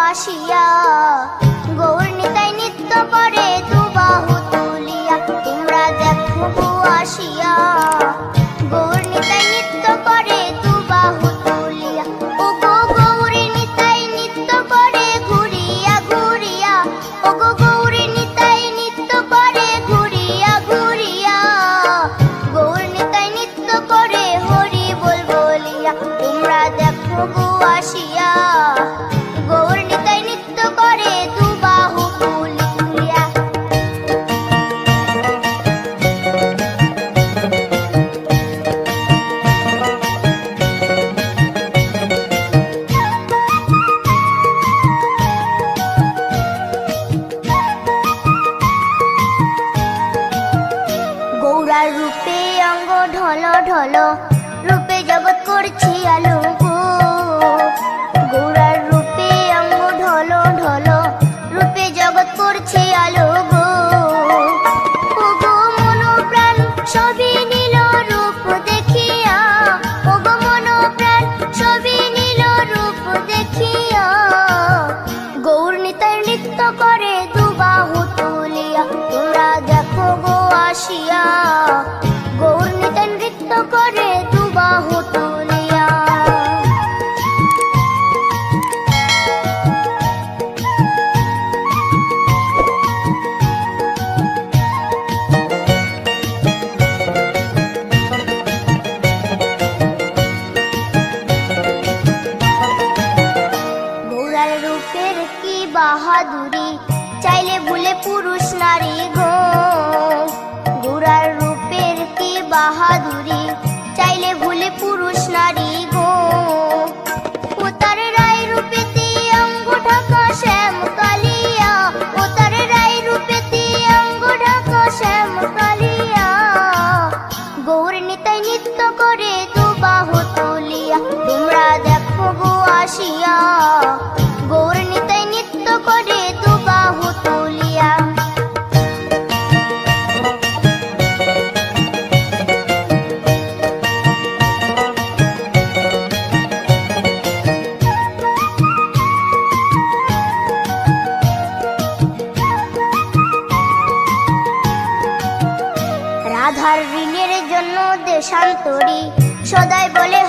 আসিয়া, গৌর নিতাই নৃত্য করে দুবাহু তুলিয়া। তোমরা দেখো গো আসিয়া, গৌর নিতাই নৃত্য করে দুবাহু তুলিয়া। ও গো গৌরী নিতাই নৃত্য করে ঘুরিয়া ঘুরিয়া, ও গো গৌরী নিতাই নৃত্য করে ঘুরিয়া ঘুরিয়া। গৌর নিতাই নৃত্য করে হরি বল বলিয়া। তোমরা দেখো গো আসিয়া, গৌর নিতাই নৃত্য করে দুবাহু তুলিয়া। গৌরার রূপে অঙ্গ ঢল ঢল, রূপে জগৎ করছি আলো গো। গৌরার রূপে অঙ্গ ঢল ঢল, রূপে জগৎ করছি আলো গো। ও গো মন প্রাণ সবই নীল রূপ দেখিয়া, ও গো মন প্রাণ সবই নীল রূপ দেখিয়া। গৌর নিতাই নৃত্য করে দুবাহু তুলিয়া। তোমরা দেখো গো আসিয়া, গৌর নিতাই নৃত্য করে দুবাহু তুলিয়া। গৌরার রূপের কি বাহাদুরি, চাইলে ভুলে পুরুষ নারী গো। গৌরার রূপের কি বাহাদুরি, চাইলে ভুলে পুরুষ নারী গো। ও তার রায় রূপেতে অঙ্গ ঢাকা শ্যাম কালিয়া, ও তার রায় রূপেতে অঙ্গ ঢাকা শ্যাম কালিয়া। গৌর নিতাই নৃত্য করে দুবাহু তুলিয়া। তোমরা দেখো গো আসিয়া, গৌর নিতাই নৃত্য করে দুবাহু তুলিয়া। রাধার ঋণের জন্য দেশান্তরী, সদাই বলে